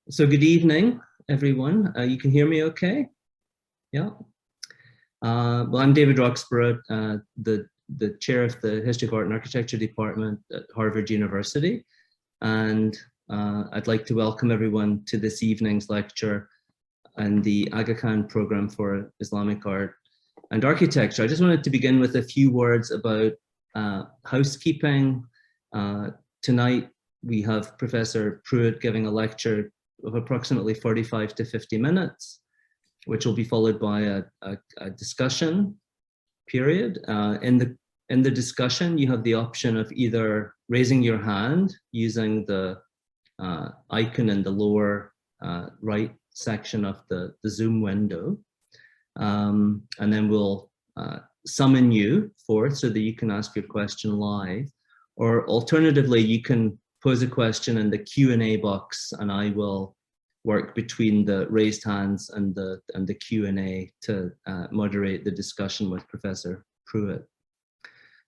So good evening, everyone. You can hear me okay? Yeah. Well, I'm David Roxburgh, the chair of the History of Art and Architecture Department at Harvard University. And I'd like to welcome everyone to this evening's lecture and the Aga Khan program for Islamic art and architecture. I just wanted to begin with a few words about housekeeping. Tonight, we have Professor Pruitt giving a lecture of approximately 45 to 50 minutes, which will be followed by a discussion period. In the discussion, you have the option of either raising your hand using the icon in the lower right section of the Zoom window, and then we'll summon you forth so that you can ask your question live, or alternatively, you can pose a question in the Q&A box, and I will work between the raised hands and the Q&A to moderate the discussion with Professor Pruitt.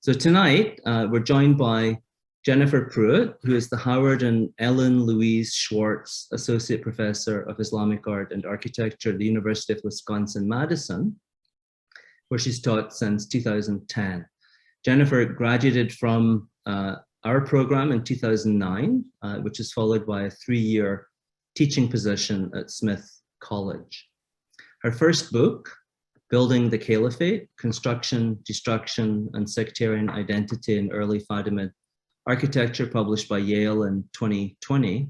So tonight, we're joined by Jennifer Pruitt, who is the Howard and Ellen Louise Schwartz Associate Professor of Islamic Art and Architecture at the University of Wisconsin-Madison, where she's taught since 2010. Jennifer graduated from our program in 2009, which is followed by a 3-year teaching position at Smith College. Her first book, Building the Caliphate, Construction, Destruction, and Sectarian Identity in Early Fatimid Architecture, published by Yale in 2020,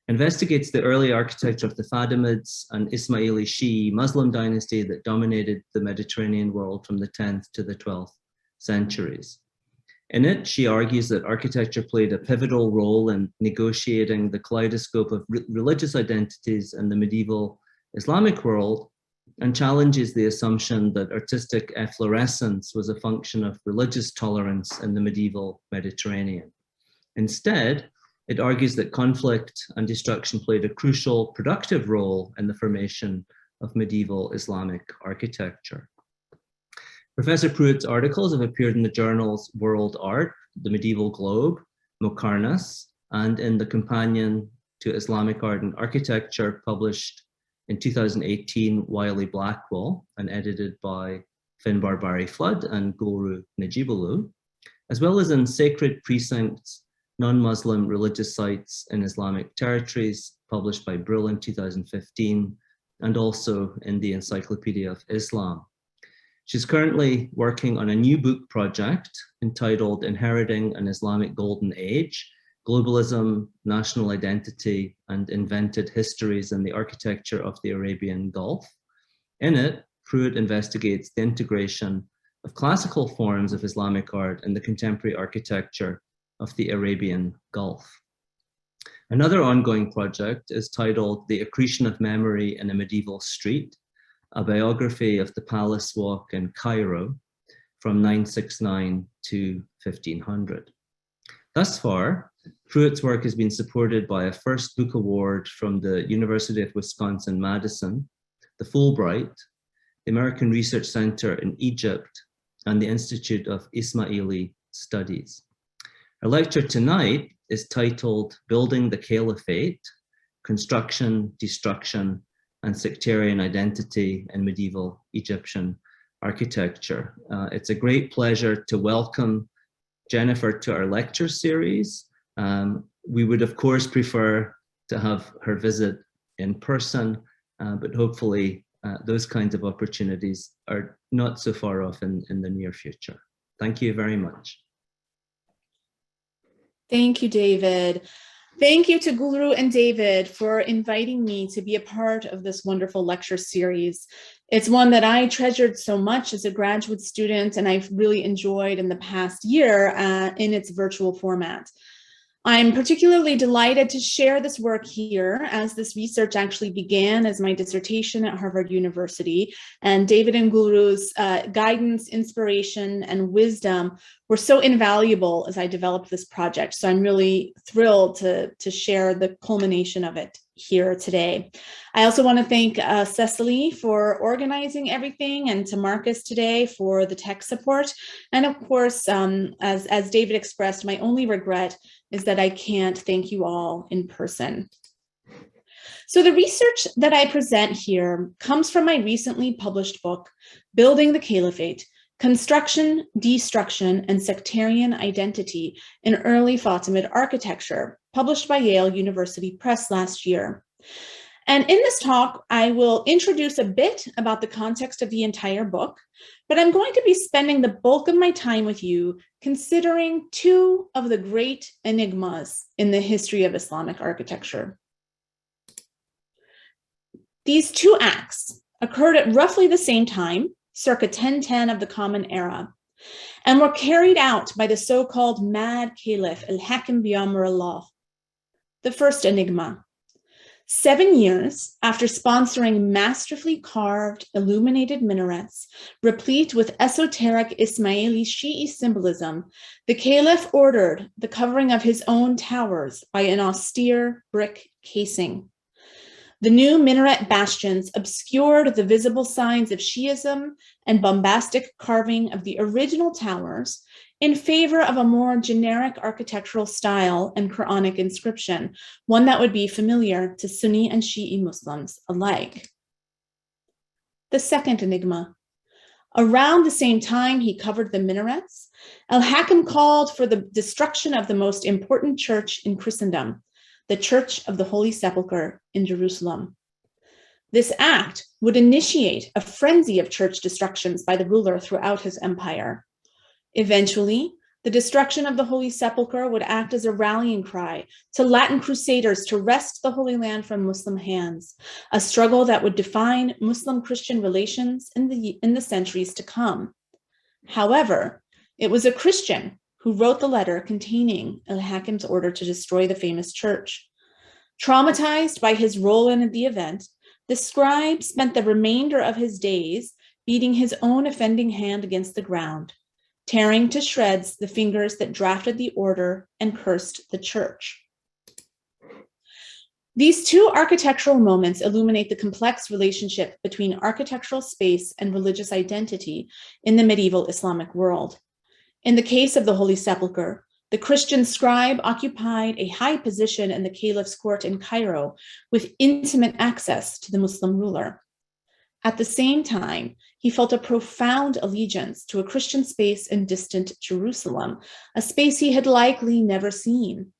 investigates the early architecture of the Fatimids, an Ismaili Shi'i Muslim dynasty that dominated the Mediterranean world from the 10th to the 12th centuries. In it, she argues that architecture played a pivotal role in negotiating the kaleidoscope of religious identities in the medieval Islamic world, and challenges the assumption that artistic efflorescence was a function of religious tolerance in the medieval Mediterranean. Instead, it argues that conflict and destruction played a crucial productive role in the formation of medieval Islamic architecture. Professor Pruitt's articles have appeared in the journals World Art, the Medieval Globe, Muqarnas, and in the Companion to Islamic Art and Architecture, published in 2018, Wiley-Blackwell, and edited by Finbar Barry-Flood and Gulru Najibulu, as well as in Sacred Precincts, Non-Muslim Religious Sites in Islamic Territories, published by Brill in 2015, and also in the Encyclopedia of Islam. She's currently working on a new book project entitled Inheriting an Islamic Golden Age, Globalism, National Identity, and Invented Histories in the Architecture of the Arabian Gulf. In it, Pruitt investigates the integration of classical forms of Islamic art in the contemporary architecture of the Arabian Gulf. Another ongoing project is titled The Accretion of Memory in a Medieval Street, a biography of the Palace Walk in Cairo from 969 to 1500. Thus far, Pruitt's work has been supported by a first book award from the University of Wisconsin-Madison, the Fulbright, the American Research Center in Egypt, and the Institute of Ismaili Studies. Our lecture tonight is titled Building the Caliphate, Construction, Destruction, and Sectarian Identity in Medieval Egyptian Architecture. It's a great pleasure to welcome Jennifer to our lecture series. We would, of course, prefer to have her visit in person, but hopefully those kinds of opportunities are not so far off in the near future. Thank you very much. Thank you, David. Thank you to Gulru and David for inviting me to be a part of this wonderful lecture series. It's one that I treasured so much as a graduate student, and I've really enjoyed in the past year in its virtual format. I'm particularly delighted to share this work here, as this research actually began as my dissertation at Harvard University, and David and Gulru's guidance, inspiration, and wisdom were so invaluable as I developed this project. So I'm really thrilled to share the culmination of it here today. I also want to thank Cecily for organizing everything, and to Marcus today for the tech support. And of course, as David expressed, my only regret is that I can't thank you all in person. So the research that I present here comes from my recently published book, Building the Caliphate: Construction, Destruction, and Sectarian Identity in Early Fatimid Architecture, published by Yale University Press last year. And in this talk, I will introduce a bit about the context of the entire book, but I'm going to be spending the bulk of my time with you considering two of the great enigmas in the history of Islamic architecture. These two acts occurred at roughly the same time, circa 1010 of the Common Era, and were carried out by the so-called Mad Caliph Al-Hakim bi-Amr Allah. The first enigma. 7 years after sponsoring masterfully carved, illuminated minarets, replete with esoteric Ismaili Shi'i symbolism, the Caliph ordered the covering of his own towers by an austere brick casing. The new minaret bastions obscured the visible signs of Shi'ism and bombastic carving of the original towers in favor of a more generic architectural style and Quranic inscription, one that would be familiar to Sunni and Shi'i Muslims alike. The second enigma. Around the same time he covered the minarets, Al-Hakim called for the destruction of the most important church in Christendom, the Church of the Holy Sepulchre in Jerusalem. This act would initiate a frenzy of church destructions by the ruler throughout his empire. Eventually, the destruction of the Holy Sepulchre would act as a rallying cry to Latin crusaders to wrest the Holy Land from Muslim hands, a struggle that would define Muslim-Christian relations in the centuries to come. However, it was a Christian who wrote the letter containing Al-Hakim's order to destroy the famous church. Traumatized by his role in the event, the scribe spent the remainder of his days beating his own offending hand against the ground, tearing to shreds the fingers that drafted the order and cursed the church. These two architectural moments illuminate the complex relationship between architectural space and religious identity in the medieval Islamic world. In the case of the Holy Sepulchre, the Christian scribe occupied a high position in the caliph's court in Cairo with intimate access to the Muslim ruler. At the same time, he felt a profound allegiance to a Christian space in distant Jerusalem, a space he had likely never seen.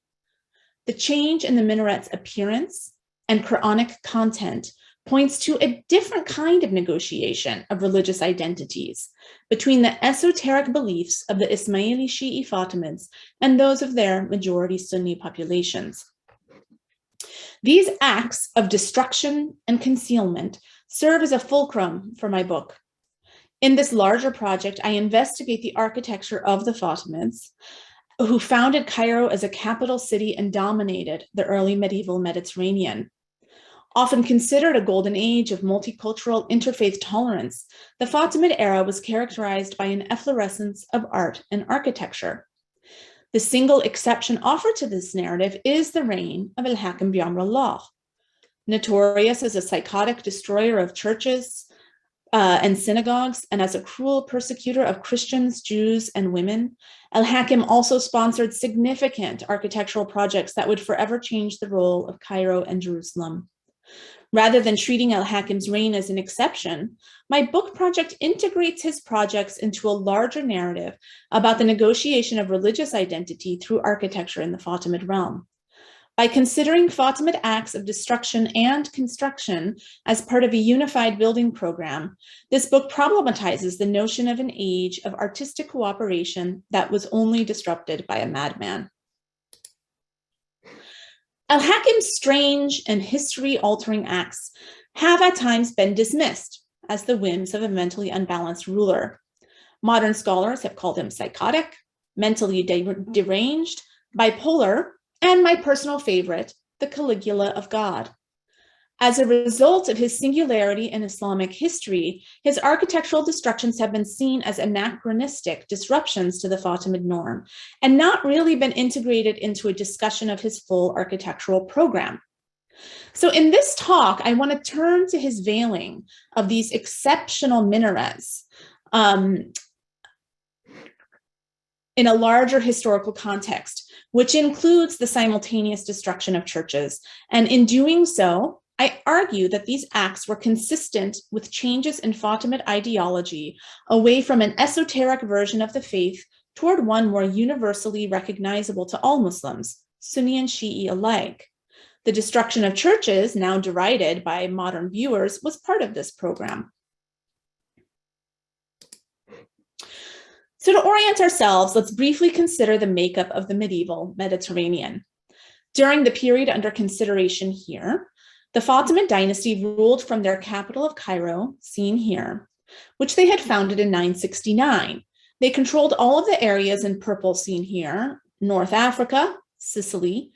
The change in the minaret's appearance and Quranic content points to a different kind of negotiation of religious identities between the esoteric beliefs of the Ismaili Shi'i Fatimids and those of their majority Sunni populations. These acts of destruction and concealment serve as a fulcrum for my book. In this larger project, I investigate the architecture of the Fatimids, who founded Cairo as a capital city and dominated the early medieval Mediterranean. Often considered a golden age of multicultural interfaith tolerance, the Fatimid era was characterized by an efflorescence of art and architecture. The single exception offered to this narrative is the reign of Al-Hakim bi-Amr Allah. Notorious as a psychotic destroyer of churches and synagogues, and as a cruel persecutor of Christians, Jews, and women, Al-Hakim also sponsored significant architectural projects that would forever change the role of Cairo and Jerusalem. Rather than treating Al-Hakim's reign as an exception, my book project integrates his projects into a larger narrative about the negotiation of religious identity through architecture in the Fatimid realm. By considering Fatimid acts of destruction and construction as part of a unified building program, this book problematizes the notion of an age of artistic cooperation that was only disrupted by a madman. Al-Hakim's strange and history-altering acts have at times been dismissed as the whims of a mentally unbalanced ruler. Modern scholars have called him psychotic, mentally deranged, bipolar, and my personal favorite, the Caligula of God. As a result of his singularity in Islamic history, his architectural destructions have been seen as anachronistic disruptions to the Fatimid norm and not really been integrated into a discussion of his full architectural program. So in this talk, I want to turn to his veiling of these exceptional minarets in a larger historical context, which includes the simultaneous destruction of churches. And in doing so, I argue that these acts were consistent with changes in Fatimid ideology away from an esoteric version of the faith toward one more universally recognizable to all Muslims, Sunni and Shi'i alike. The destruction of churches, now derided by modern viewers, was part of this program. So to orient ourselves, let's briefly consider the makeup of the medieval Mediterranean. During the period under consideration here, the Fatimid dynasty ruled from their capital of Cairo, seen here, which they had founded in 969. They controlled all of the areas in purple seen here, North Africa, Sicily,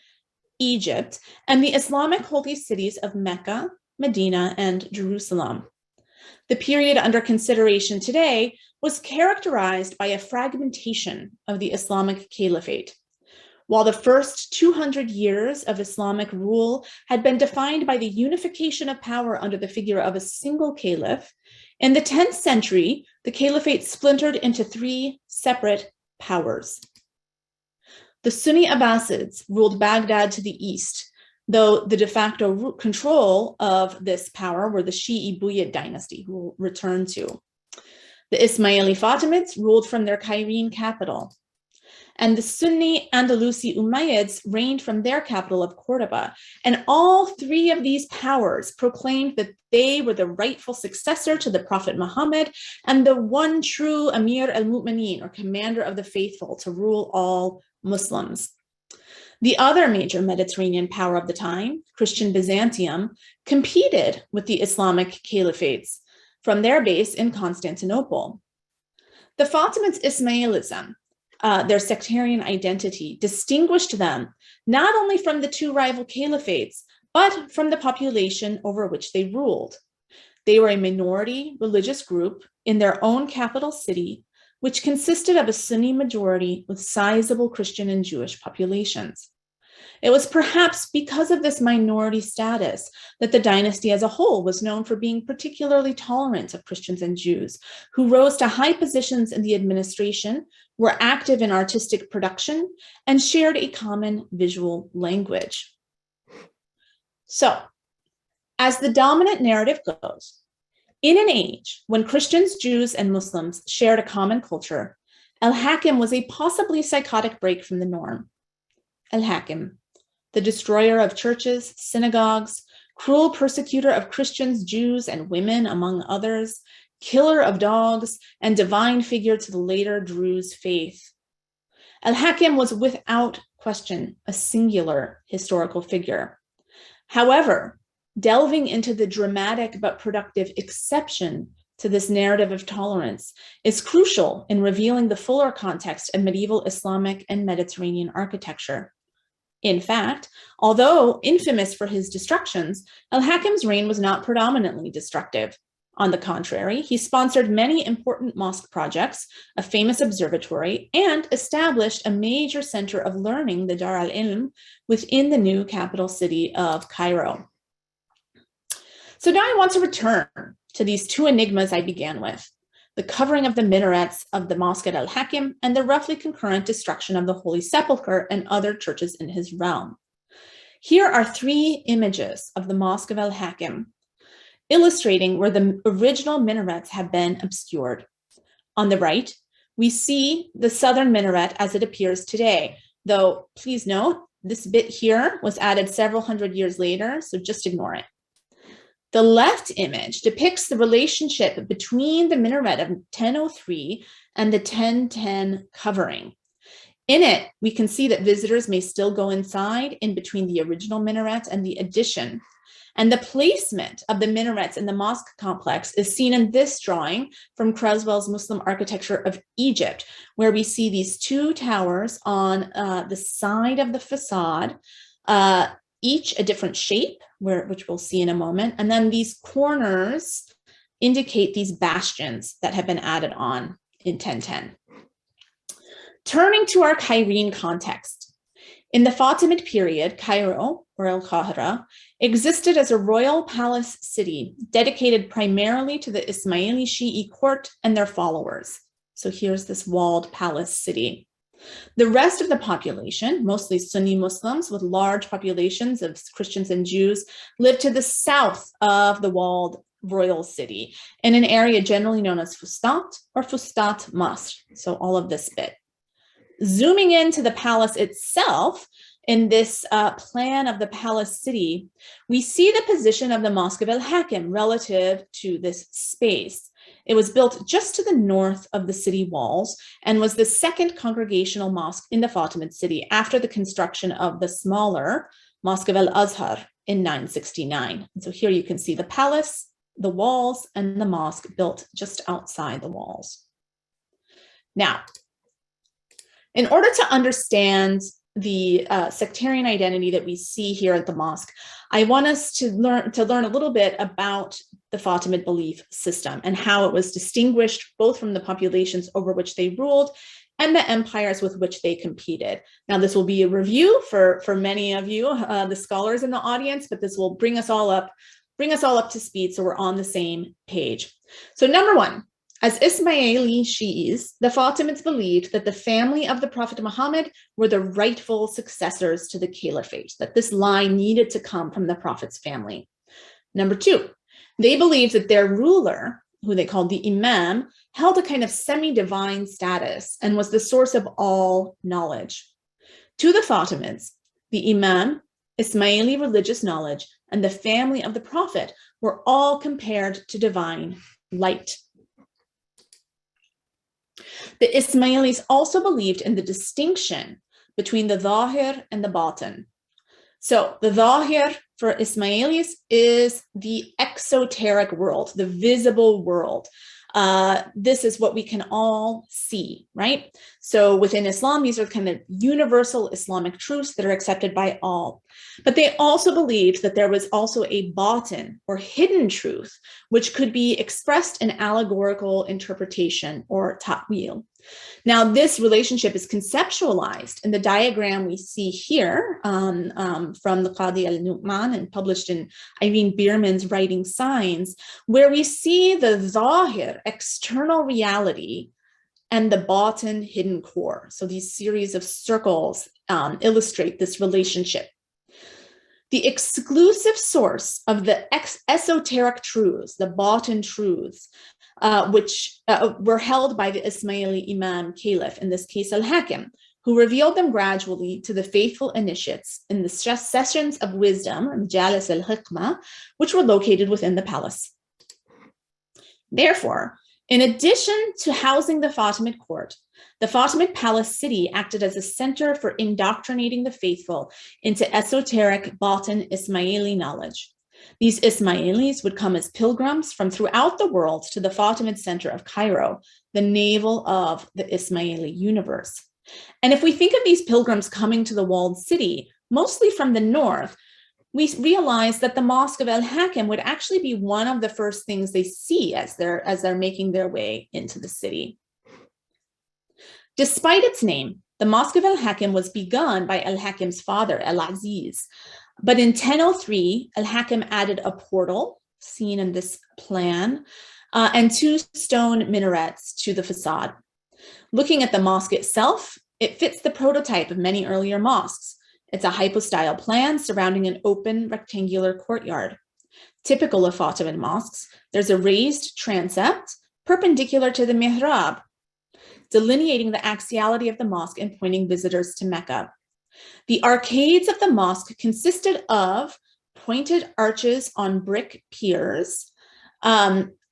Egypt, and the Islamic holy cities of Mecca, Medina, and Jerusalem. The period under consideration today was characterized by a fragmentation of the Islamic Caliphate. While the first 200 years of Islamic rule had been defined by the unification of power under the figure of a single caliph, in the 10th century, the Caliphate splintered into 3 separate powers. The Sunni Abbasids ruled Baghdad to the east, though the de facto control of this power were the Shi'i Buyid dynasty, who we'll return to. The Ismaili Fatimids ruled from their Cairene capital, and the Sunni Andalusi Umayyads reigned from their capital of Cordoba. And all 3 of these powers proclaimed that they were the rightful successor to the Prophet Muhammad and the one true Amir al-Mu'mineen, or commander of the faithful, to rule all Muslims. The other major Mediterranean power of the time, Christian Byzantium, competed with the Islamic caliphates from their base in Constantinople. The Fatimids' Ismailism, their sectarian identity, distinguished them not only from the 2 rival caliphates, but from the population over which they ruled. They were a minority religious group in their own capital city, which consisted of a Sunni majority with sizable Christian and Jewish populations. It was perhaps because of this minority status that the dynasty as a whole was known for being particularly tolerant of Christians and Jews, who rose to high positions in the administration, were active in artistic production, and shared a common visual language. So, as the dominant narrative goes, in an age when Christians, Jews, and Muslims shared a common culture, Al-Hakim was a possibly psychotic break from the norm. Al-Hakim, the destroyer of churches, synagogues, cruel persecutor of Christians, Jews, and women, among others, killer of dogs, and divine figure to the later Druze faith. Al-Hakim was without question a singular historical figure. However, delving into the dramatic but productive exception to this narrative of tolerance is crucial in revealing the fuller context of medieval Islamic and Mediterranean architecture. In fact, although infamous for his destructions, Al-Hakim's reign was not predominantly destructive. On the contrary, he sponsored many important mosque projects, a famous observatory, and established a major center of learning, the Dar al-Ilm, within the new capital city of Cairo. So now I want to return to these 2 enigmas I began with: the covering of the minarets of the Mosque at Al-Hakim and the roughly concurrent destruction of the Holy Sepulchre and other churches in his realm. Here are 3 images of the Mosque of Al-Hakim, illustrating where the original minarets have been obscured. On the right, we see the southern minaret as it appears today, though please note, this bit here was added several hundred years later, so just ignore it. The left image depicts the relationship between the minaret of 1003 and the 1010 covering. In it, we can see that visitors may still go inside in between the original minaret and the addition. And the placement of the minarets in the mosque complex is seen in this drawing from Creswell's Muslim Architecture of Egypt, where we see these 2 towers on the side of the facade, each a different shape, which we'll see in a moment. And then these corners indicate these bastions that have been added on in 1010. Turning to our Cairene context. In the Fatimid period, Cairo, or Al-Qahira, existed as a royal palace city dedicated primarily to the Ismaili Shi'i court and their followers. So here's this walled palace city. The rest of the population, mostly Sunni Muslims with large populations of Christians and Jews, lived to the south of the walled royal city in an area generally known as Fustat or Fustat Masr. So all of this bit. Zooming into the palace itself, in this plan of the palace city, we see the position of the Mosque of Al-Hakim relative to this space. It was built just to the north of the city walls and was the second congregational mosque in the Fatimid city after the construction of the smaller Mosque of Al-Azhar in 969. And so here you can see the palace, the walls, and the mosque built just outside the walls. Now, in order to understand the sectarian identity that we see here at the mosque, I want us to learn a little bit about the Fatimid belief system and how it was distinguished both from the populations over which they ruled and the empires with which they competed. Now, this will be a review for many of you, the scholars in the audience, but this will bring us all up to speed so we're on the same page. So number one, as Ismaili Shi'is, the Fatimids believed that the family of the Prophet Muhammad were the rightful successors to the Caliphate, that this line needed to come from the Prophet's family. Number two, they believed that their ruler, who they called the Imam, held a kind of semi-divine status and was the source of all knowledge. To the Fatimids, the Imam, Ismaili religious knowledge, and the family of the Prophet were all compared to divine light. The Ismailis also believed in the distinction between the Zahir and the Batin. So the Zahir for Ismailis is the exoteric world, the visible world. This is what we can all see, right? So within Islam, these are kind of universal Islamic truths that are accepted by all. But they also believed that there was also a batin or hidden truth, which could be expressed in allegorical interpretation or ta'wil. Now, this relationship is conceptualized in the diagram we see here from the Qadi al-Nu'man and published in Irene Bierman's Writing Signs, where we see the zahir, external reality, and the batin, hidden core. So these series of circles illustrate this relationship. The exclusive source of the esoteric truths, the batin truths, which were held by the Ismaili Imam Caliph, in this case Al-Hakim, who revealed them gradually to the faithful initiates in the sessions of wisdom, Majalis al-Hikmah, which were located within the palace. Therefore, in addition to housing the Fatimid court, the Fatimid palace city acted as a center for indoctrinating the faithful into esoteric batin Ismaili knowledge. These Ismailis would come as pilgrims from throughout the world to the Fatimid center of Cairo, the navel of the Ismaili universe. And if we think of these pilgrims coming to the walled city, mostly from the north, we realize that the Mosque of Al-Hakim would actually be one of the first things they see as they're making their way into the city. Despite its name, the Mosque of Al-Hakim was begun by Al-Hakim's father, Al-Aziz. But in 1003, Al-Hakim added a portal, seen in this plan, and 2 stone minarets to the facade. Looking at the mosque itself, it fits the prototype of many earlier mosques. It's a hypostyle plan surrounding an open rectangular courtyard. Typical of Fatimid mosques, there's a raised transept perpendicular to the mihrab, delineating the axiality of the mosque and pointing visitors to Mecca. The arcades of the mosque consisted of pointed arches on brick piers,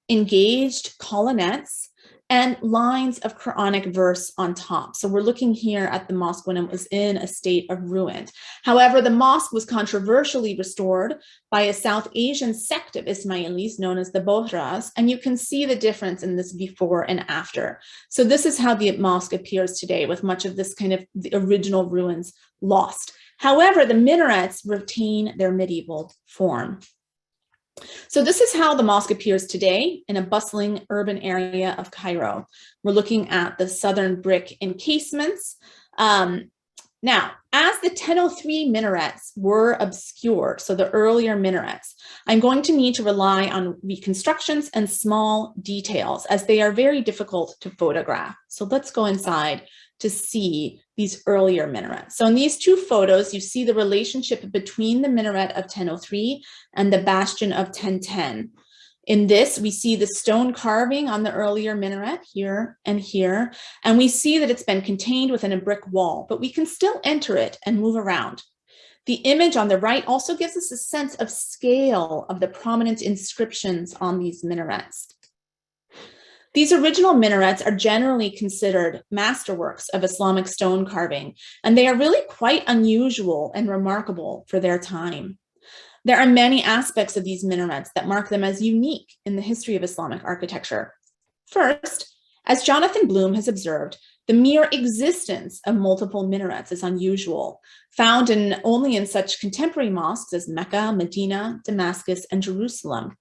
engaged colonnettes, and lines of Quranic verse on top. So we're looking here at the mosque when it was in a state of ruin. However, the mosque was controversially restored by a South Asian sect of Ismailis known as the Bohras, and you can see the difference in this before and after. So this is how the mosque appears today, with much of this kind of the original ruins lost. However, the minarets retain their medieval form. So this is how the mosque appears today in a bustling urban area of Cairo. We're looking at the southern brick encasements. Now, as the 1003 minarets were obscured, so the earlier minarets, I'm going to need to rely on reconstructions and small details as they are very difficult to photograph. So let's go inside to see these earlier minarets. So in these two photos, you see the relationship between the minaret of 1003 and the bastion of 1010. In this, we see the stone carving on the earlier minaret here, and we see that it's been contained within a brick wall, but we can still enter it and move around. The image on the right also gives us a sense of scale of the prominent inscriptions on these minarets. These original minarets are generally considered masterworks of Islamic stone carving, and they are really quite unusual and remarkable for their time. There are many aspects of these minarets that mark them as unique in the history of Islamic architecture. First, as Jonathan Bloom has observed, the mere existence of multiple minarets is unusual, found only in such contemporary mosques as Mecca, Medina, Damascus, and Jerusalem.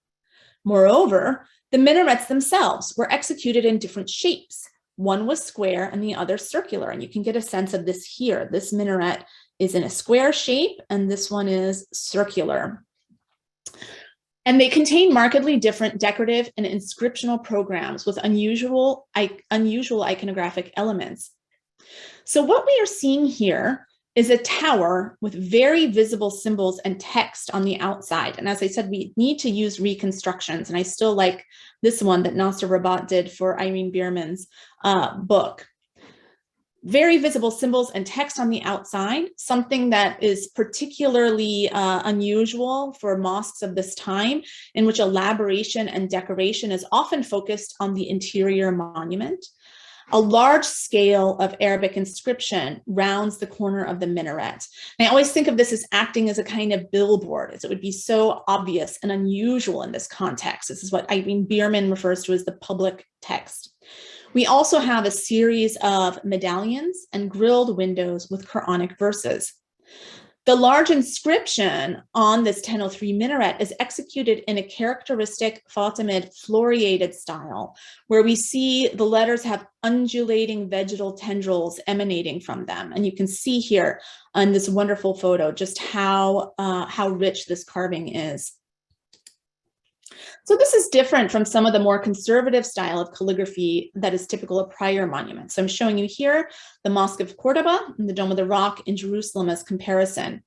Moreover, the minarets themselves were executed in different shapes. One was square and the other circular, and you can get a sense of this here. This minaret is in a square shape, and this one is circular. And they contain markedly different decorative and inscriptional programs with unusual iconographic elements. So what we are seeing here is a tower with very visible symbols and text on the outside. And as I said, we need to use reconstructions. And I still like this one that Nasser Rabat did for Irene Bierman's book. Very visible symbols and text on the outside, something that is particularly unusual for mosques of this time, in which elaboration and decoration is often focused on the interior monument. A large scale of Arabic inscription rounds the corner of the minaret. And I always think of this as acting as a kind of billboard, as it would be so obvious and unusual in this context. This is what Irene Bierman refers to as the public text. We also have a series of medallions and grilled windows with Quranic verses. The large inscription on this 1003 minaret is executed in a characteristic Fatimid floriated style, where we see the letters have undulating vegetal tendrils emanating from them. And you can see here on this wonderful photo just how rich this carving is. So this is different from some of the more conservative style of calligraphy that is typical of prior monuments. So I'm showing you here the Mosque of Cordoba and the Dome of the Rock in Jerusalem as comparison.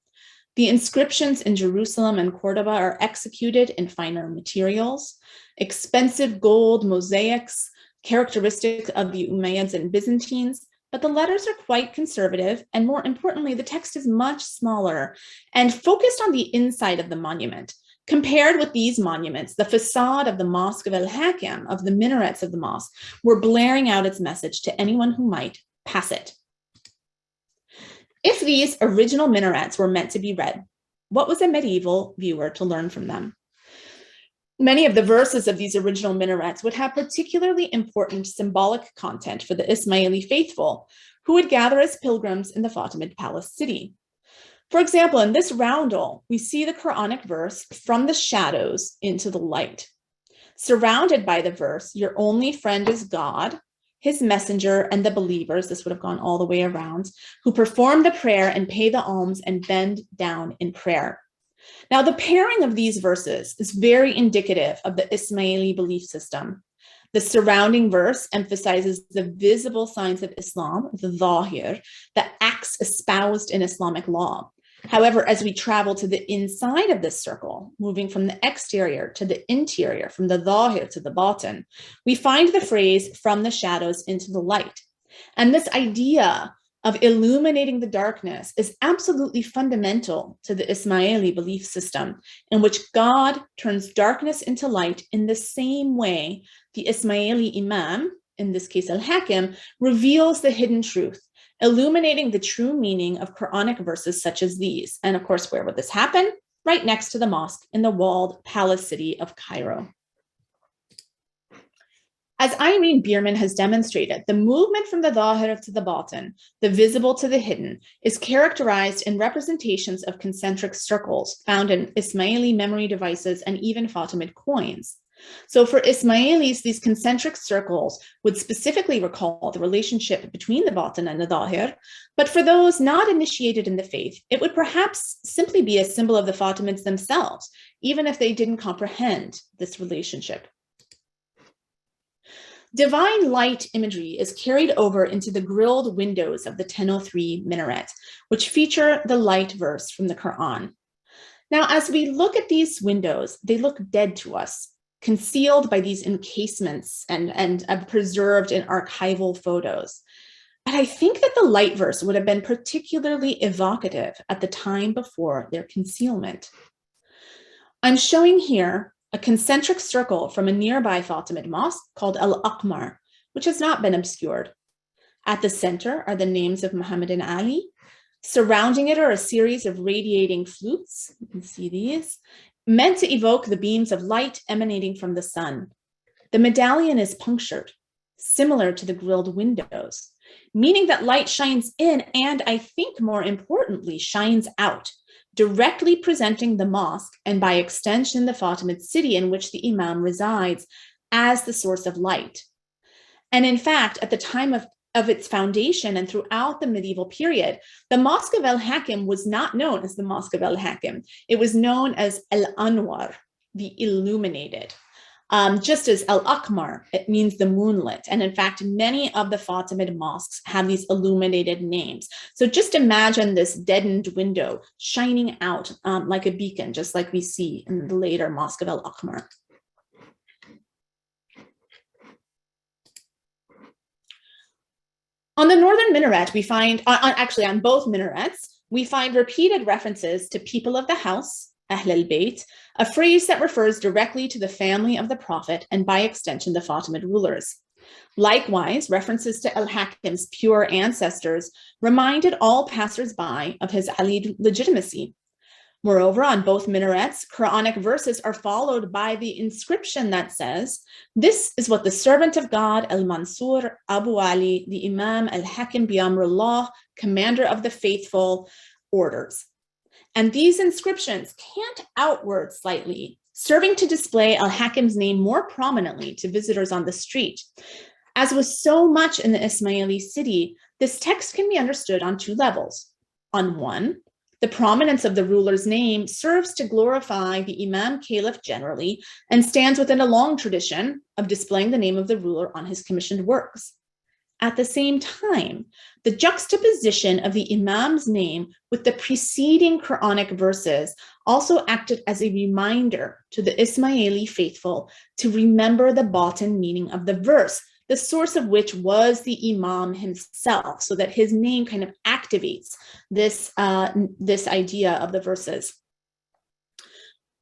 The inscriptions in Jerusalem and Cordoba are executed in finer materials, expensive gold mosaics, characteristic of the Umayyads and Byzantines, but the letters are quite conservative, and more importantly, the text is much smaller and focused on the inside of the monument. Compared with these monuments, the facade of the Mosque of Al-Hakim, of the minarets of the mosque, were blaring out its message to anyone who might pass it. If these original minarets were meant to be read, what was a medieval viewer to learn from them? Many of the verses of these original minarets would have particularly important symbolic content for the Ismaili faithful, who would gather as pilgrims in the Fatimid palace city. For example, in this roundel, we see the Quranic verse, "From the shadows into the light." Surrounded by the verse, "Your only friend is God, his messenger, and the believers," this would have gone all the way around, "who perform the prayer and pay the alms and bend down in prayer." Now, the pairing of these verses is very indicative of the Ismaili belief system. The surrounding verse emphasizes the visible signs of Islam, the Zahir, the acts espoused in Islamic law. However, as we travel to the inside of this circle, moving from the exterior to the interior, from the Zahir to the Batin, we find the phrase "from the shadows into the light." And this idea of illuminating the darkness is absolutely fundamental to the Ismaili belief system, in which God turns darkness into light in the same way the Ismaili Imam, in this case Al-Hakim, reveals the hidden truth, illuminating the true meaning of Quranic verses such as these. And of course, where would this happen? Right next to the mosque in the walled palace city of Cairo. As Irene Bierman has demonstrated, the movement from the Zahir to the Batin, the visible to the hidden, is characterized in representations of concentric circles found in Ismaili memory devices and even Fatimid coins. So for Ismailis, these concentric circles would specifically recall the relationship between the Batin and the Zahir, but for those not initiated in the faith, it would perhaps simply be a symbol of the Fatimids themselves, even if they didn't comprehend this relationship. Divine light imagery is carried over into the grilled windows of the 1003 minaret, which feature the light verse from the Quran. Now, as we look at these windows, they look dead to us, concealed by these encasements and preserved in archival photos. But I think that the light verse would have been particularly evocative at the time before their concealment. I'm showing here a concentric circle from a nearby Fatimid mosque called Al-Aqmar, which has not been obscured. At the center are the names of Muhammad and Ali. Surrounding it are a series of radiating flutes, you can see these, meant to evoke the beams of light emanating from the sun. The medallion is punctured, similar to the grilled windows, meaning that light shines in and, I think more importantly, shines out, directly presenting the mosque and by extension the Fatimid city in which the Imam resides as the source of light. And in fact, at the time of its foundation and throughout the medieval period, the Mosque of Al-Hakim was not known as the Mosque of Al-Hakim. It was known as Al-Anwar, the illuminated. Just as Al-Aqmar, it means the moonlit. And in fact, many of the Fatimid mosques have these illuminated names. So just imagine this deadened window shining out like a beacon, just like we see in the later Mosque of Al-Aqmar. On the northern minaret, we find, actually on both minarets, we find repeated references to people of the house, Ahl al-Bayt, a phrase that refers directly to the family of the Prophet and by extension the Fatimid rulers. Likewise, references to Al-Hakim's pure ancestors reminded all passers-by of his Alid legitimacy. Moreover, on both minarets, Quranic verses are followed by the inscription that says, "This is what the servant of God, Al-Mansur Abu Ali, the Imam Al-Hakim bi Amrullah, commander of the faithful, orders." And these inscriptions cant outward slightly, serving to display Al-Hakim's name more prominently to visitors on the street. As with so much in the Ismaili city, this text can be understood on two levels. On one, the prominence of the ruler's name serves to glorify the Imam Caliph generally and stands within a long tradition of displaying the name of the ruler on his commissioned works. At the same time, the juxtaposition of the Imam's name with the preceding Quranic verses also acted as a reminder to the Ismaili faithful to remember the batin meaning of the verse, the source of which was the Imam himself, so that his name kind of activates this idea of the verses.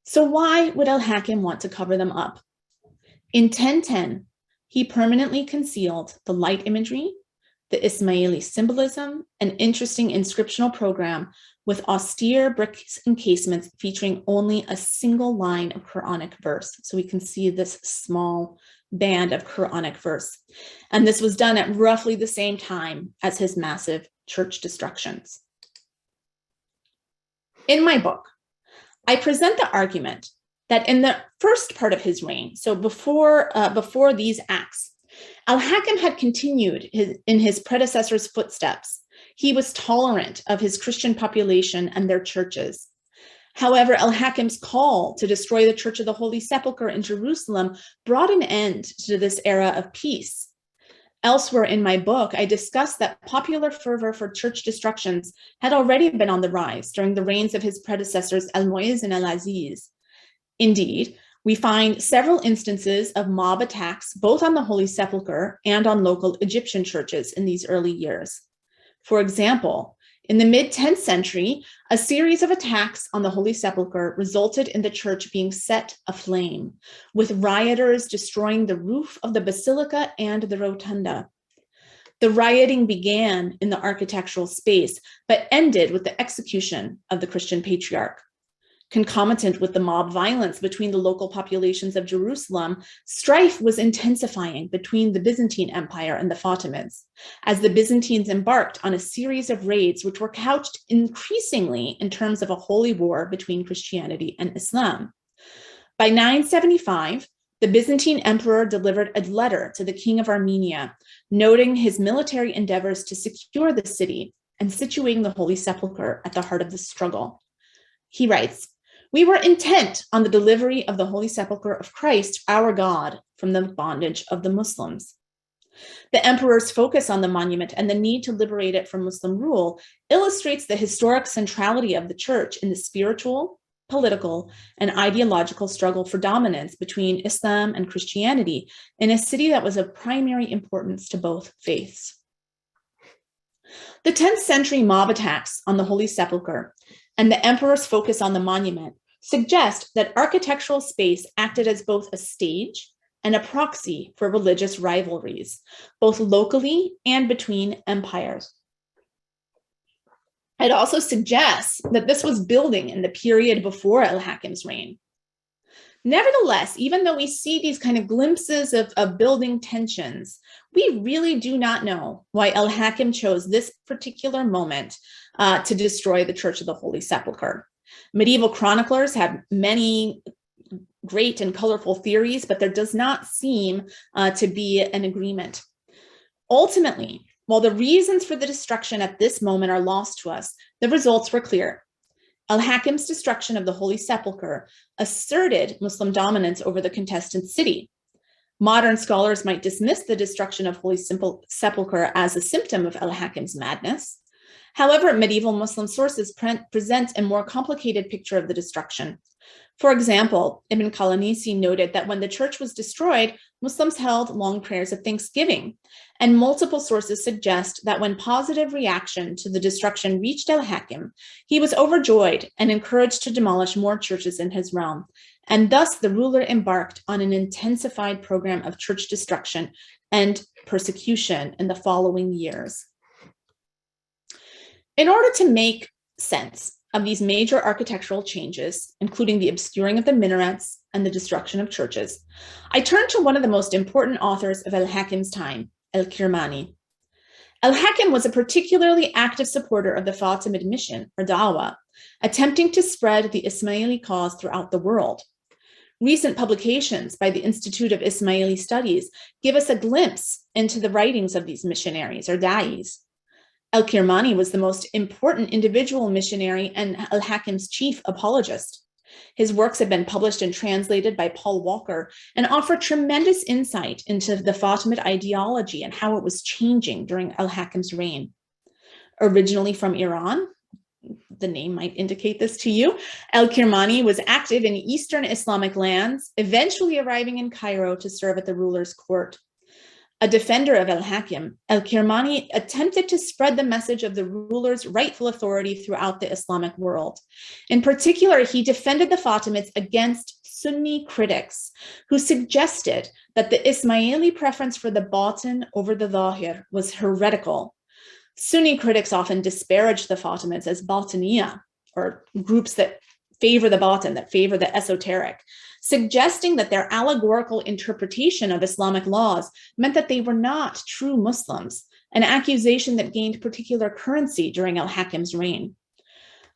So why would Al-Hakim want to cover them up? In 1010, he permanently concealed the light imagery, the Ismaili symbolism, an interesting inscriptional program with austere brick encasements featuring only a single line of Quranic verse. So we can see this small band of Quranic verse. And this was done at roughly the same time as his massive church destructions. In my book, I present the argument that in the first part of his reign, so before these acts, Al-Hakim had continued in his predecessor's footsteps. He was tolerant of his Christian population and their churches. However, Al-Hakim's call to destroy the Church of the Holy Sepulchre in Jerusalem brought an end to this era of peace. Elsewhere in my book, I discuss that popular fervor for church destructions had already been on the rise during the reigns of his predecessors Al-Mu'izz and Al-Aziz. Indeed, we find several instances of mob attacks both on the Holy Sepulchre and on local Egyptian churches in these early years. For example, in the mid-10th century, a series of attacks on the Holy Sepulchre resulted in the church being set aflame, with rioters destroying the roof of the basilica and the rotunda. The rioting began in the architectural space, but ended with the execution of the Christian patriarch. Concomitant with the mob violence between the local populations of Jerusalem, strife was intensifying between the Byzantine Empire and the Fatimids, as the Byzantines embarked on a series of raids which were couched increasingly in terms of a holy war between Christianity and Islam. By 975, the Byzantine emperor delivered a letter to the king of Armenia, noting his military endeavors to secure the city and situating the Holy Sepulchre at the heart of the struggle. He writes, "We were intent on the delivery of the Holy Sepulchre of Christ, our God, from the bondage of the Muslims. The emperor's focus on the monument and the need to liberate it from Muslim rule illustrates the historic centrality of the church in the spiritual, political, and ideological struggle for dominance between Islam and Christianity in a city that was of primary importance to both faiths. The 10th century mob attacks on the Holy Sepulchre and the emperor's focus on the monument suggest that architectural space acted as both a stage and a proxy for religious rivalries, both locally and between empires. It also suggests that this was building in the period before Al-Hakim's reign. Nevertheless, even though we see these kind of glimpses of building tensions, we really do not know why Al-Hakim chose this particular moment to destroy the Church of the Holy Sepulchre. Medieval chroniclers have many great and colorful theories, but there does not seem to be an agreement. Ultimately, while the reasons for the destruction at this moment are lost to us, the results were clear. Al-Hakim's destruction of the Holy Sepulchre asserted Muslim dominance over the contested city. Modern scholars might dismiss the destruction of Holy Sepulchre as a symptom of Al-Hakim's madness. However, medieval Muslim sources present a more complicated picture of the destruction. For example, Ibn Qalanisi noted that when the church was destroyed, Muslims held long prayers of thanksgiving, and multiple sources suggest that when positive reaction to the destruction reached Al-Hakim, he was overjoyed and encouraged to demolish more churches in his realm, and thus the ruler embarked on an intensified program of church destruction and persecution in the following years. In order to make sense of these major architectural changes, including the obscuring of the minarets and the destruction of churches, I turn to one of the most important authors of Al-Hakim's time, Al-Kirmani. Al-Hakim was a particularly active supporter of the Fatimid mission, or Dawah, attempting to spread the Ismaili cause throughout the world. Recent publications by the Institute of Ismaili Studies give us a glimpse into the writings of these missionaries, or da'is. Al-Kirmani was the most important individual missionary and Al-Hakim's chief apologist. His works have been published and translated by Paul Walker and offer tremendous insight into the Fatimid ideology and how it was changing during Al-Hakim's reign. Originally from Iran, the name might indicate this to you, Al-Kirmani was active in Eastern Islamic lands, eventually arriving in Cairo to serve at the ruler's court. A defender of Al-Hakim, Al-Kirmani attempted to spread the message of the ruler's rightful authority throughout the Islamic world. In particular, he defended the Fatimids against Sunni critics who suggested that the Ismaili preference for the batin over the zahir was heretical. Sunni critics often disparaged the Fatimids as batiniya, or groups that favor the batin, that favor the esoteric, suggesting that their allegorical interpretation of Islamic laws meant that they were not true Muslims, an accusation that gained particular currency during Al-Hakim's reign.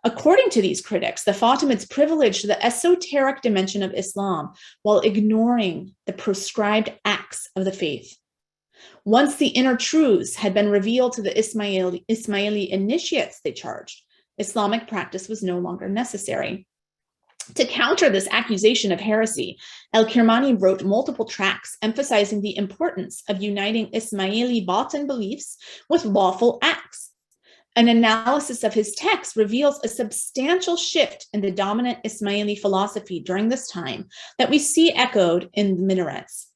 According to these critics, the Fatimids privileged the esoteric dimension of Islam while ignoring the prescribed acts of the faith. Once the inner truths had been revealed to the Ismaili initiates, they charged, Islamic practice was no longer necessary. To counter this accusation of heresy, Al-Kirmani wrote multiple tracts emphasizing the importance of uniting Ismaili batin beliefs with lawful acts. An analysis of his text reveals a substantial shift in the dominant Ismaili philosophy during this time that we see echoed in the minarets.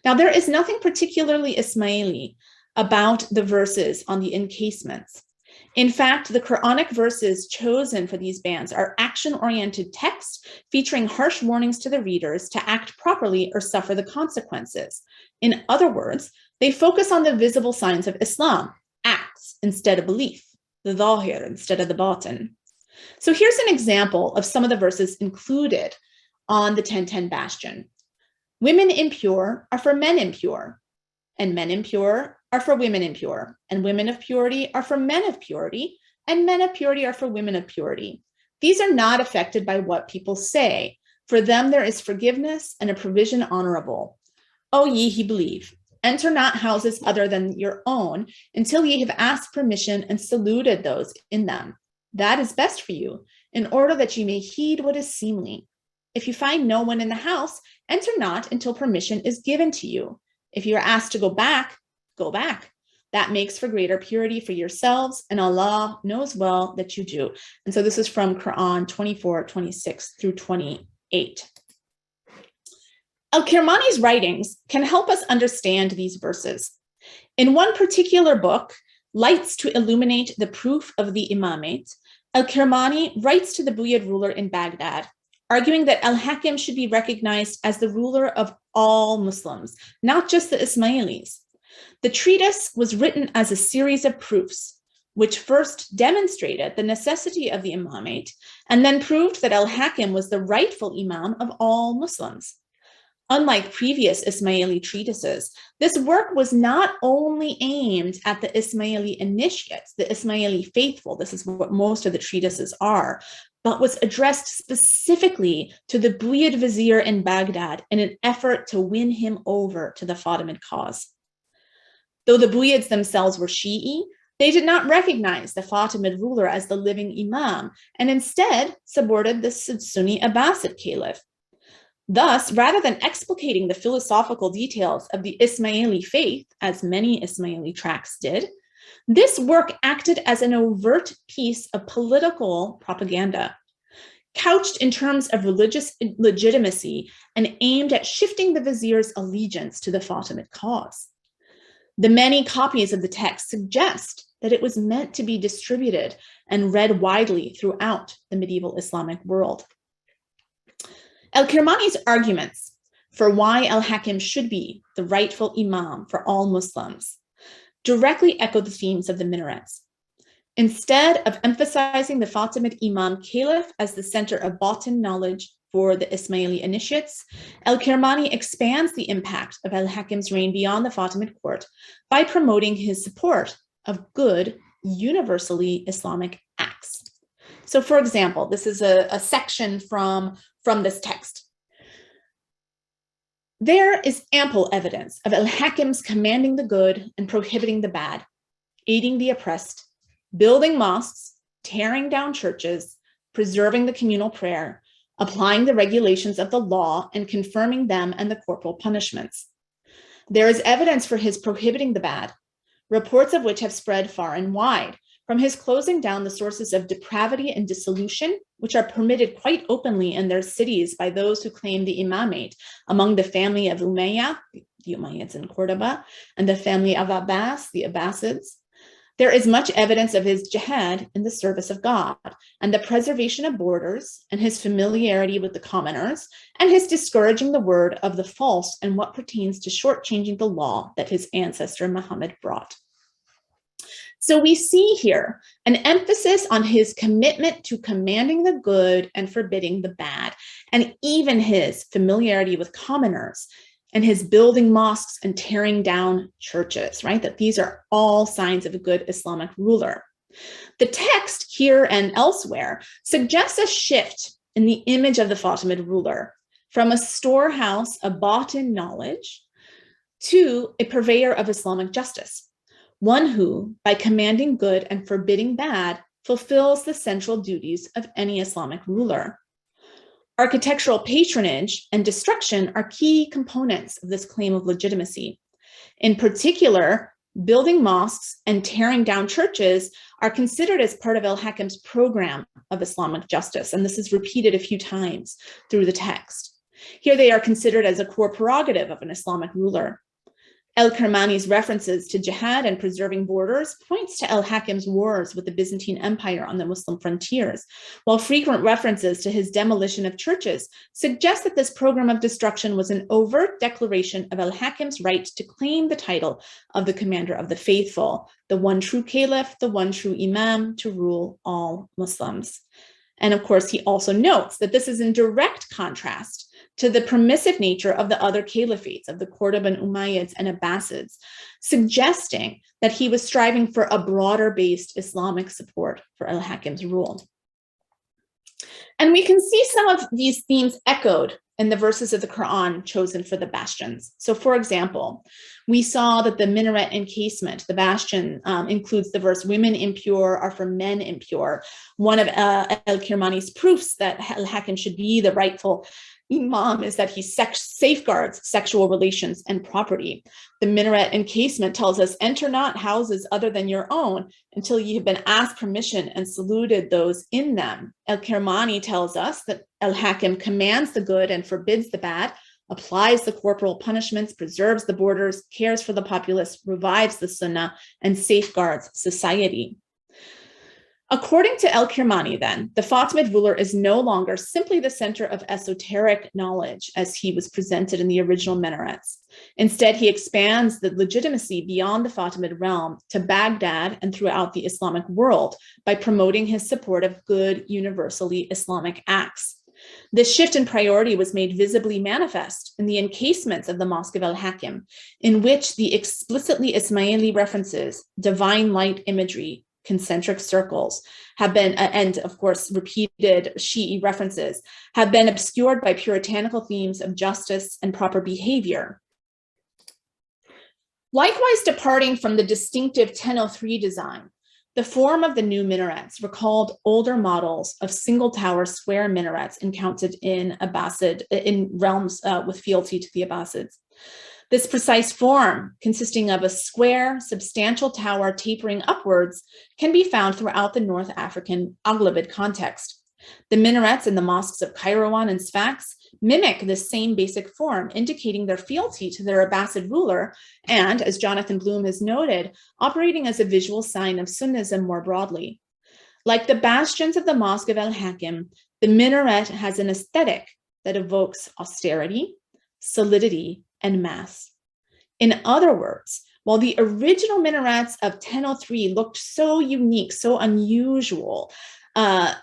Now, there is nothing particularly Ismaili about the verses on the encasements. In fact, the Quranic verses chosen for these bands are action-oriented texts featuring harsh warnings to the readers to act properly or suffer the consequences. In other words, they focus on the visible signs of Islam, acts instead of belief, the zahir instead of the batin. So here's an example of some of the verses included on the 1010 bastion. Women impure are for men impure, and men impure are for women impure, and women of purity are for men of purity, and men of purity are for women of purity. These are not affected by what people say. For them there is forgiveness and a provision honorable. O ye who believe, enter not houses other than your own until ye have asked permission and saluted those in them. That is best for you, in order that ye may heed what is seemly. If you find no one in the house, enter not until permission is given to you. If you are asked to go back, go back. That makes for greater purity for yourselves, and Allah knows well that you do. And so this is from Quran 24, 26 through 28. Al-Kirmani's writings can help us understand these verses. In one particular book, Lights to Illuminate the Proof of the Imamate, Al-Kirmani writes to the Buyid ruler in Baghdad, arguing that Al-Hakim should be recognized as the ruler of all Muslims, not just the Ismailis. The treatise was written as a series of proofs, which first demonstrated the necessity of the imamate and then proved that Al-Hakim was the rightful imam of all Muslims. Unlike previous Ismaili treatises, this work was not only aimed at the Ismaili initiates, the Ismaili faithful, this is what most of the treatises are, but was addressed specifically to the Buyid vizier in Baghdad in an effort to win him over to the Fatimid cause. Though the Buyids themselves were Shi'i, they did not recognize the Fatimid ruler as the living imam, and instead supported the Sunni Abbasid caliph. Thus, rather than explicating the philosophical details of the Ismaili faith, as many Ismaili tracts did, this work acted as an overt piece of political propaganda, couched in terms of religious legitimacy and aimed at shifting the vizier's allegiance to the Fatimid cause. The many copies of the text suggest that it was meant to be distributed and read widely throughout the medieval Islamic world. Al-Kirmani's arguments for why Al-Hakim should be the rightful imam for all Muslims directly echo the themes of the minarets. Instead of emphasizing the Fatimid imam caliph as the center of batin knowledge for the Ismaili initiates, Al-Kirmani expands the impact of Al-Hakim's reign beyond the Fatimid court by promoting his support of good, universally Islamic acts. So for example, this is a section from this text. There is ample evidence of Al-Hakim's commanding the good and prohibiting the bad, aiding the oppressed, building mosques, tearing down churches, preserving the communal prayer, applying the regulations of the law and confirming them and the corporal punishments. There is evidence for his prohibiting the bad, reports of which have spread far and wide, from his closing down the sources of depravity and dissolution, which are permitted quite openly in their cities by those who claim the imamate among the family of Umayyah, the Umayyads in Cordoba, and the family of Abbas, the Abbasids. There is much evidence of his jihad in the service of God and the preservation of borders and his familiarity with the commoners and his discouraging the word of the false and what pertains to shortchanging the law that his ancestor Muhammad brought. So we see here an emphasis on his commitment to commanding the good and forbidding the bad, and even his familiarity with commoners and his building mosques and tearing down churches, right? That these are all signs of a good Islamic ruler. The text here and elsewhere suggests a shift in the image of the Fatimid ruler from a storehouse of batin knowledge to a purveyor of Islamic justice, one who, by commanding good and forbidding bad, fulfills the central duties of any Islamic ruler. Architectural patronage and destruction are key components of this claim of legitimacy. In particular, building mosques and tearing down churches are considered as part of Al-Hakim's program of Islamic justice, and this is repeated a few times through the text. Here they are considered as a core prerogative of an Islamic ruler. Al-Kirmani's references to jihad and preserving borders points to Al-Hakim's wars with the Byzantine Empire on the Muslim frontiers, while frequent references to his demolition of churches suggest that this program of destruction was an overt declaration of Al-Hakim's right to claim the title of the commander of the faithful, the one true caliph, the one true imam to rule all Muslims. And of course, he also notes that this is in direct contrast to the permissive nature of the other caliphates of the Cordoban Umayyads and Abbasids, suggesting that he was striving for a broader-based Islamic support for Al-Hakim's rule. And we can see some of these themes echoed in the verses of the Quran chosen for the bastions. So for example, We saw that the minaret encasement, the bastion, includes the verse, "Women impure are for men impure." One of Al-Kirmani's proofs that Al-Hakim should be the rightful imam is that he safeguards sexual relations and property. The minaret encasement tells us, "Enter not houses other than your own until you have been asked permission and saluted those in them." Al-Kirmani tells us that Al-Hakim commands the good and forbids the bad, applies the corporal punishments, preserves the borders, cares for the populace, revives the sunnah, and safeguards society. According to Al-Kirmani, then, the Fatimid ruler is no longer simply the center of esoteric knowledge as he was presented in the original minarets. Instead, he expands the legitimacy beyond the Fatimid realm to Baghdad and throughout the Islamic world by promoting his support of good, universally Islamic acts. This shift in priority was made visibly manifest in the encasements of the Mosque of Al-Hakim, in which the explicitly Ismaili references, divine light imagery, concentric circles have been, and of course, repeated Shi'i references, have been obscured by puritanical themes of justice and proper behavior. Likewise, departing from the distinctive 1003 design, the form of the new minarets recalled older models of single tower square minarets encountered in realms with fealty to the Abbasids. This precise form, consisting of a square, substantial tower tapering upwards, can be found throughout the North African Aghlabid context. The minarets in the mosques of Kairouan and Sfax mimic this same basic form, indicating their fealty to their Abbasid ruler, and, as Jonathan Bloom has noted, operating as a visual sign of Sunnism more broadly. Like the bastions of the Mosque of Al-Hakim, the minaret has an aesthetic that evokes austerity, solidity, and mass. In other words, while the original minarets of 1003 looked so unique, so unusual,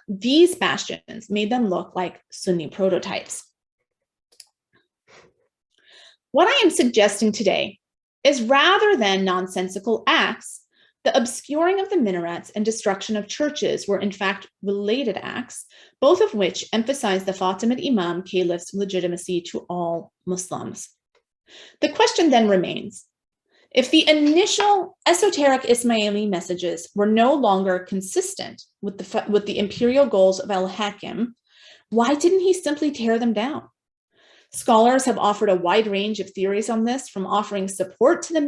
these bastions made them look like Sunni prototypes. What I am suggesting today is, rather than nonsensical acts, the obscuring of the minarets and destruction of churches were in fact related acts, both of which emphasize the Fatimid Imam Caliph's legitimacy to all Muslims. The question then remains, if the initial esoteric Ismaili messages were no longer consistent with the imperial goals of Al-Hakim, why didn't he simply tear them down? Scholars have offered a wide range of theories on this, from offering support to the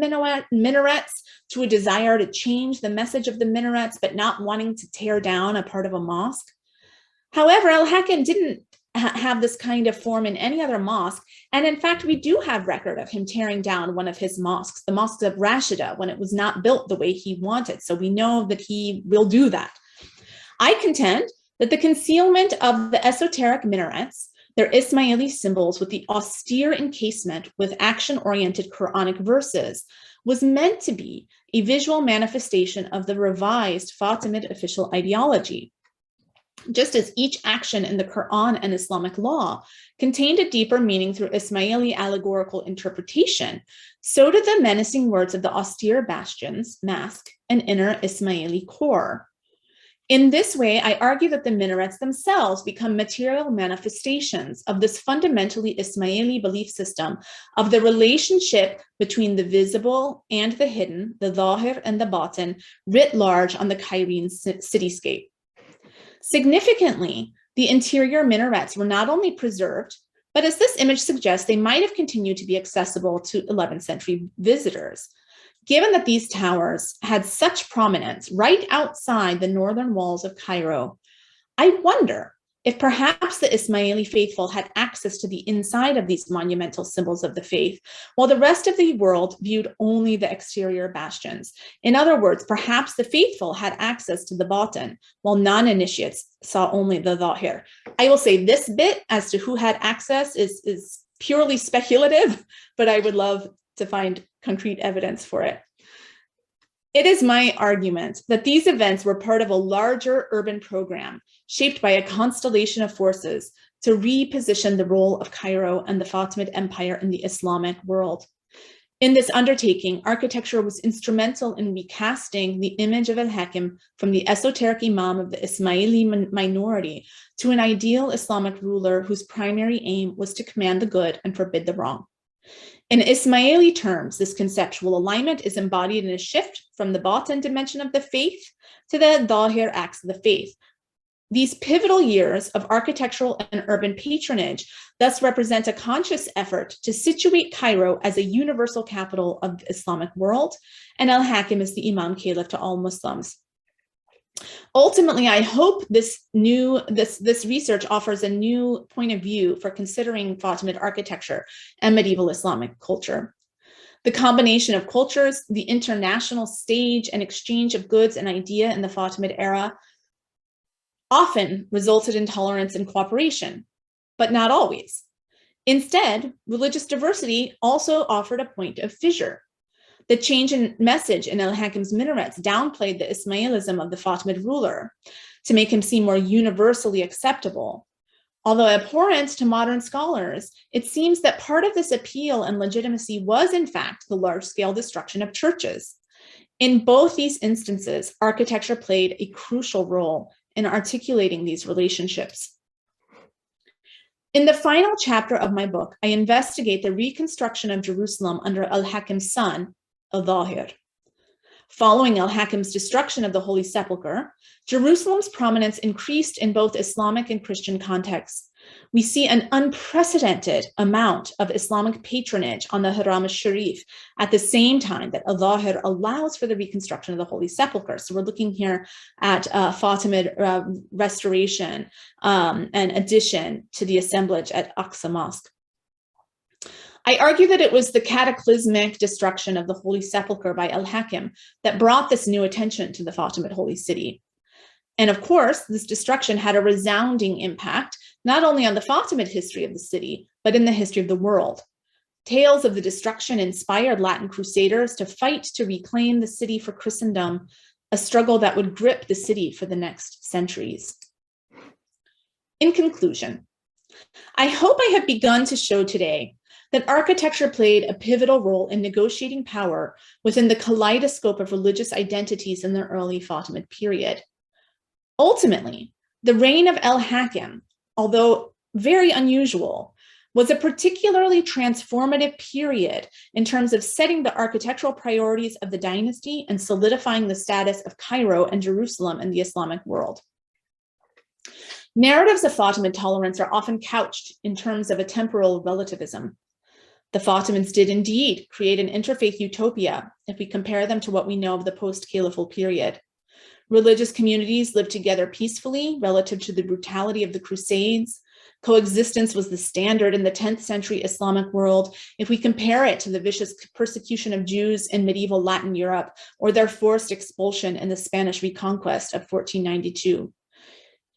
minarets to a desire to change the message of the minarets, but not wanting to tear down a part of a mosque. However, Al-Hakim didn't have this kind of form in any other mosque. And in fact, we do have record of him tearing down one of his mosques, the Mosque of Rashida, when it was not built the way he wanted. So we know that he will do that. I contend that the concealment of the esoteric minarets, their Ismaili symbols with the austere encasement with action-oriented Quranic verses, was meant to be a visual manifestation of the revised Fatimid official ideology. Just as each action in the Quran and Islamic law contained a deeper meaning through Ismaili allegorical interpretation, so did the menacing words of the austere bastions mask an inner Ismaili core. In this way, I argue that the minarets themselves become material manifestations of this fundamentally Ismaili belief system of the relationship between the visible and the hidden, the zahir and the batin, writ large on the Cairene cityscape. Significantly, the interior minarets were not only preserved, but as this image suggests, they might have continued to be accessible to 11th century visitors. Given that these towers had such prominence right outside the northern walls of Cairo, I wonder if perhaps the Ismaili faithful had access to the inside of these monumental symbols of the faith, while the rest of the world viewed only the exterior bastions. In other words, perhaps the faithful had access to the batin, while non-initiates saw only the zahir. I will say this bit as to who had access is purely speculative, but I would love to find concrete evidence for it. It is my argument that these events were part of a larger urban program shaped by a constellation of forces to reposition the role of Cairo and the Fatimid Empire in the Islamic world. In this undertaking, architecture was instrumental in recasting the image of Al-Hakim from the esoteric imam of the Ismaili minority to an ideal Islamic ruler whose primary aim was to command the good and forbid the wrong. In Ismaili terms, this conceptual alignment is embodied in a shift from the batin dimension of the faith to the Dhahir acts of the faith. These pivotal years of architectural and urban patronage thus represent a conscious effort to situate Cairo as a universal capital of the Islamic world, and Al-Hakim is the Imam Caliph to all Muslims. Ultimately, I hope this research offers a new point of view for considering Fatimid architecture and medieval Islamic culture. The combination of cultures, the international stage and exchange of goods and idea in the Fatimid era often resulted in tolerance and cooperation, but not always. Instead, religious diversity also offered a point of fissure. The change in message in Al-Hakim's minarets downplayed the Ismailism of the Fatimid ruler to make him seem more universally acceptable. Although abhorrent to modern scholars, it seems that part of this appeal and legitimacy was, in fact, the large-scale destruction of churches. In both these instances, architecture played a crucial role in articulating these relationships. In the final chapter of my book, I investigate the reconstruction of Jerusalem under Al-Hakim's son, Al-Dhahir. Following Al-Hakim's destruction of the Holy Sepulchre, Jerusalem's prominence increased in both Islamic and Christian contexts. We see an unprecedented amount of Islamic patronage on the Haram al-Sharif at the same time that Al-Dhahir allows for the reconstruction of the Holy Sepulchre. So we're looking here at Fatimid restoration and addition to the assemblage at Aqsa Mosque. I argue that it was the cataclysmic destruction of the Holy Sepulchre by Al-Hakim that brought this new attention to the Fatimid holy city. And of course, this destruction had a resounding impact, not only on the Fatimid history of the city, but in the history of the world. Tales of the destruction inspired Latin crusaders to fight to reclaim the city for Christendom, a struggle that would grip the city for the next centuries. In conclusion, I hope I have begun to show today that architecture played a pivotal role in negotiating power within the kaleidoscope of religious identities in the early Fatimid period. Ultimately, the reign of Al-Hakim, although very unusual, was a particularly transformative period in terms of setting the architectural priorities of the dynasty and solidifying the status of Cairo and Jerusalem in the Islamic world. Narratives of Fatimid tolerance are often couched in terms of a temporal relativism. The Fatimids did indeed create an interfaith utopia if we compare them to what we know of the post-Caliphal period. Religious communities lived together peacefully relative to the brutality of the Crusades. Coexistence was the standard in the 10th century Islamic world if we compare it to the vicious persecution of Jews in medieval Latin Europe or their forced expulsion in the Spanish reconquest of 1492.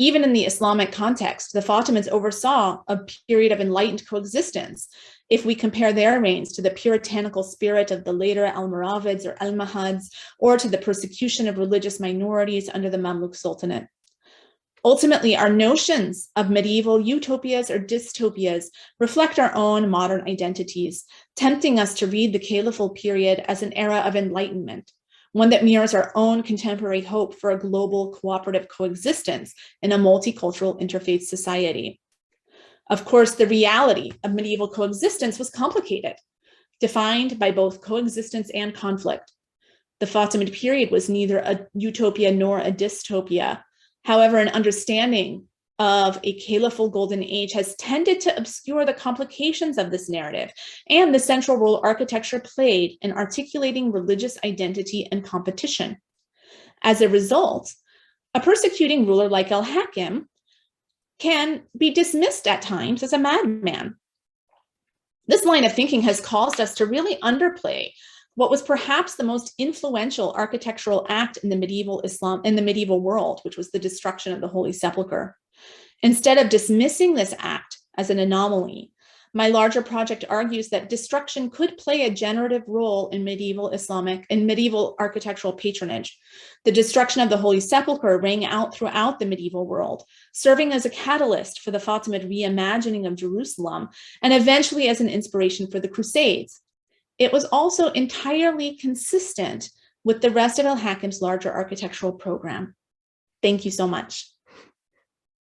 Even in the Islamic context, the Fatimids oversaw a period of enlightened coexistence if we compare their reigns to the puritanical spirit of the later Almoravids or Almohads, or to the persecution of religious minorities under the Mamluk Sultanate. Ultimately, our notions of medieval utopias or dystopias reflect our own modern identities, tempting us to read the Caliphal period as an era of enlightenment, one that mirrors our own contemporary hope for a global cooperative coexistence in a multicultural interfaith society. Of course, the reality of medieval coexistence was complicated, defined by both coexistence and conflict. The Fatimid period was neither a utopia nor a dystopia. However, an understanding of a caliphal golden age has tended to obscure the complications of this narrative and the central role architecture played in articulating religious identity and competition. As a result, a persecuting ruler like Al-Hakim can be dismissed at times as a madman. This line of thinking has caused us to really underplay what was perhaps the most influential architectural act in the medieval world, which was the destruction of the Holy Sepulchre. Instead of dismissing this act as an anomaly, my larger project argues that destruction could play a generative role in medieval architectural patronage. The destruction of the Holy Sepulchre rang out throughout the medieval world, serving as a catalyst for the Fatimid reimagining of Jerusalem and eventually as an inspiration for the Crusades. It was also entirely consistent with the rest of Al-Hakim's larger architectural program. Thank you so much.